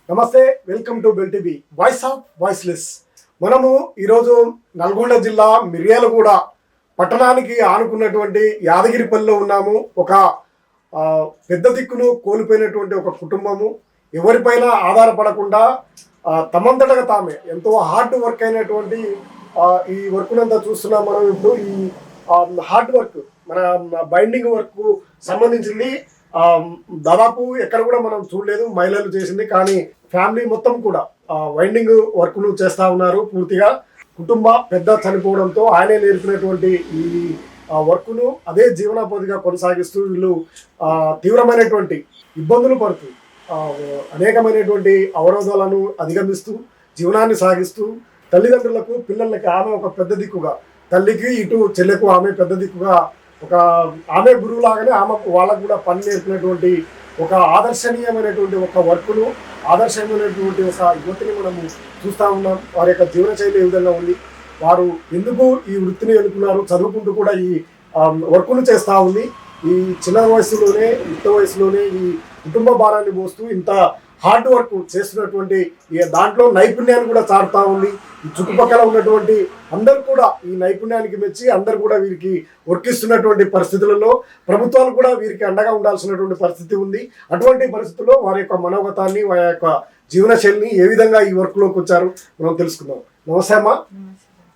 నమస్తే, welcome to bell TV voice of voiceless. మనము ఈరోజు నల్గొండ జిల్లా మిర్యాలగూడ పట్టణానికి ఆనుకున్నటువంటి యాదగిరిపల్లిలో ఉన్నాము. ఒక పెద్ద దిక్కును కోల్పోయినటువంటి ఒక కుటుంబము ఎవరిపైన ఆధారపడకుండా తమంతటగా తామే ఎంతో హార్డ్ వర్క్ అయినటువంటి ఈ వర్క్నంతా చూస్తున్నాం. మనం ఇప్పుడు ఈ హార్డ్ వర్క్ మన బైండింగ్ వర్క్ సంబంధించింది దాదాపు ఎక్కడ కూడా మనం చూడలేదు, మహిళలు చేసింది. కానీ ఫ్యామిలీ మొత్తం కూడా వైండింగ్ వర్క్ను చేస్తూ ఉన్నారు. పూర్తిగా కుటుంబ పెద్ద చనిపోవడంతో ఆయనే నేర్పినటువంటి ఈ వర్క్ను అదే జీవనోపాధిగా కొనసాగిస్తూ వీళ్ళు తీవ్రమైనటువంటి ఇబ్బందులు పడుతూ అనేకమైనటువంటి అవరోధాలను అధిగమిస్తూ జీవనాన్ని సాగిస్తూ తల్లిదండ్రులకు పిల్లలకి ఆమె ఒక పెద్ద దిక్కుగా, తల్లికి ఇటు చెల్లెకు ఆమె పెద్ద దిక్కుగా, ఒక ఆమె గురువులాగానే ఆమె వాళ్ళకు కూడా పని నేర్పినటువంటి ఒక ఆదర్శనీయమైనటువంటి ఒక వర్క్ను, ఆదర్శమైనటువంటి ఒక యువతిని మనము చూస్తూ ఉన్నాం. వారి యొక్క జీవనశైలి ఏ విధంగా ఉంది, వారు ఎందుకు ఈ వృత్తిని ఎన్నుకున్నారు, చదువుకుంటూ కూడా ఈ వర్క్ను చేస్తూ ఉంది. ఈ చిన్న వయసులోనే, యుక్త వయసులోనే ఈ కుటుంబ భారాన్ని మోస్తూ ఇంత హార్డ్ వర్క్ చేస్తున్నటువంటి దాంట్లో నైపుణ్యాన్ని కూడా చాటుతూ ఉంది. ఈ చుట్టుపక్కల ఉన్నటువంటి అందరూ కూడా ఈ నైపుణ్యానికి మెచ్చి అందరూ కూడా వీరికి వర్కిస్తున్నటువంటి పరిస్థితులలో ప్రభుత్వాలు కూడా వీరికి అండగా ఉండాల్సినటువంటి పరిస్థితి ఉంది. అటువంటి పరిస్థితుల్లో వారి యొక్క మనోగతాన్ని, వారి యొక్క జీవనశైలిని ఏ విధంగా ఈ వర్క్లోకి వచ్చారు మనం తెలుసుకుందాం. నమస్తే అమ్మా,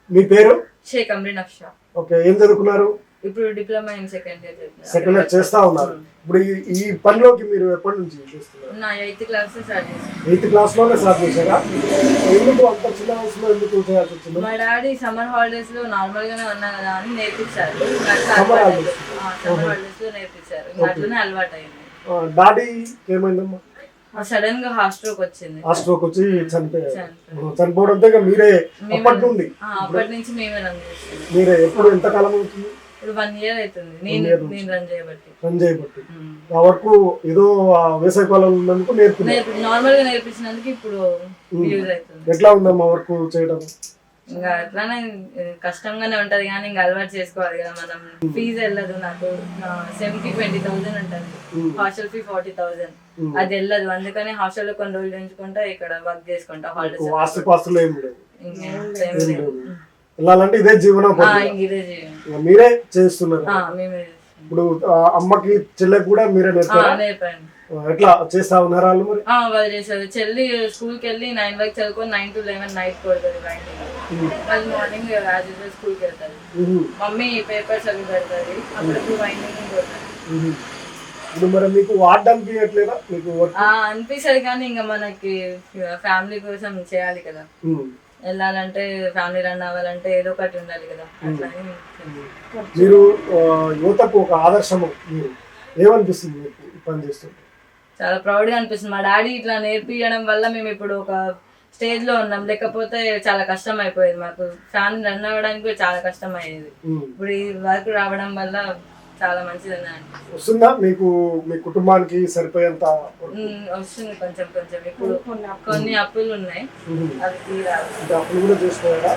మీ పేరు? షేక్ అమ్రీన్ అఫ్షా. ఓకే, ఏం చదువుకున్నారు? ఇప్పుడు డిప్లొమా ఇన్ సెకండ్ ఇయర్ చేస్తా ఉన్నారు. ఇప్పుడు ఈ పనిలోకి మీరు ఎప్పటి నుంచి చేస్తున్నారు? నా 8th క్లాస్ స్టార్ట్ చేశాను. 8th క్లాస్లోనే స్టార్ట్ చేశారా? ఎందుకు అంత చిన్న వయసులో ఎందుకు చేయాల్సి వచ్చింది? మా డాడీ సమ్మర్ హాలిడేస్ లో నార్మల్ గానే ఉన్నా కదా అని నేర్పించారు. సమ్మర్ హాలిడేస్ లో నేర్పించారు, అట్లనే అలవాటు అయింది. డాడీ ఏమైందమ్మా? సడన్ గా హార్ట్ స్ట్రోక్ వచ్చింది. హార్ట్ స్ట్రోక్ వచ్చి చనిపోవడంతో మీరే అప్పటి నుండి? అప్పటి నుంచి మేమే రన్ చేస్తున్నాం. మీరే ఎప్పుడు ఎంతకాలం అవుతుంది? ఇప్పుడు 1 year అవుతుంది నేను రన్ చేయబట్టి. ఆ వరకు ఏదో వేసవికాలం ఉన్నందుకు నార్మల్ గా నేర్పించినందుకు ఇప్పుడు యూజ్ అవుతుంది. ఎట్లా ఉందమ్మా వర్క్ చేయడం? ఇంకా అట్లానే కష్టంగానే ఉంటది కానీ ఇంకా అలవాటు చేసుకోవాలి కదా మనం. ఫీజు వెళ్ళదు నాకు, సెమ్కి 20,000 ఉంటుంది, హాస్టల్ ఫీ 40,000. అది వెళ్ళదు, అందుకని హాస్టల్లో కొన్ని రోజులు ఎంచుకుంటా, ఇక్కడ వర్క్ చేసుకుంటా. హాలిడేస్ వెళ్ళాలంటే ఇదే జీవనోపాధి, మీరే చేస్తున్నారు. ఇప్పుడు అమ్మకి చెల్లెకి కూడా మీరే నేర్పారు? ఎట్లా చేస్తా ఉన్నారు వాళ్ళు? మరి వాళ్ళు చేస్తారు. చెల్లి స్కూల్కి వెళ్ళి 9 వరకు చదువుకొని 9 to 11 నైట్ కొడుతుంది బయటికి. వాళ్ళు మార్నింగ్ యాజ్ యూజువల్ స్కూల్కి వెళ్తారు. మమ్మీ పేపర్స్ అవి పెడతారు, అప్పుడప్పుడు వైండింగ్ కొడతారు. ఇప్పుడు మరి మీకు వార్డ్ అనిపించట్లేదా? మీకు అనిపిస్తుంది కానీ ఇంకా మనకి ఫ్యామిలీ కోసం చేయాలి కదా. వెళ్ళాలంటే ఫ్యామిలీ రన్ అవ్వాలంటే ఏదో ఒకటి ఉండాలి కదా. అట్లానే మీరు యువతకు ఒక ఆదర్శము, ఏమనిపిస్తుంది మీకు పని చేస్తుంటే? చాలా ప్రౌడ్గా అనిపిస్తుంది. మా డాడీ ఇట్లా నేర్పించడం వల్ల మేము ఇప్పుడు ఒక స్టేజ్ లో ఉన్నాం. లేకపోతే చాలా కష్టం అయిపోయేది మాకు, ఫ్యామిలీ రన్ అవ్వడానికి కూడా చాలా కష్టం అయ్యేది. ఇప్పుడు ఈ వర్క్ రావడం వల్ల చాలా మంచిది. వస్తుందా మీకు, మీ కుటుంబానికి సరిపోయేంత? వస్తుంది కొంచెం కొంచెం. ఇప్పుడు కొన్ని అప్పులు ఉన్నాయి, అవి తీరాలి. అప్పులు కూడా చేసుకోవాలా?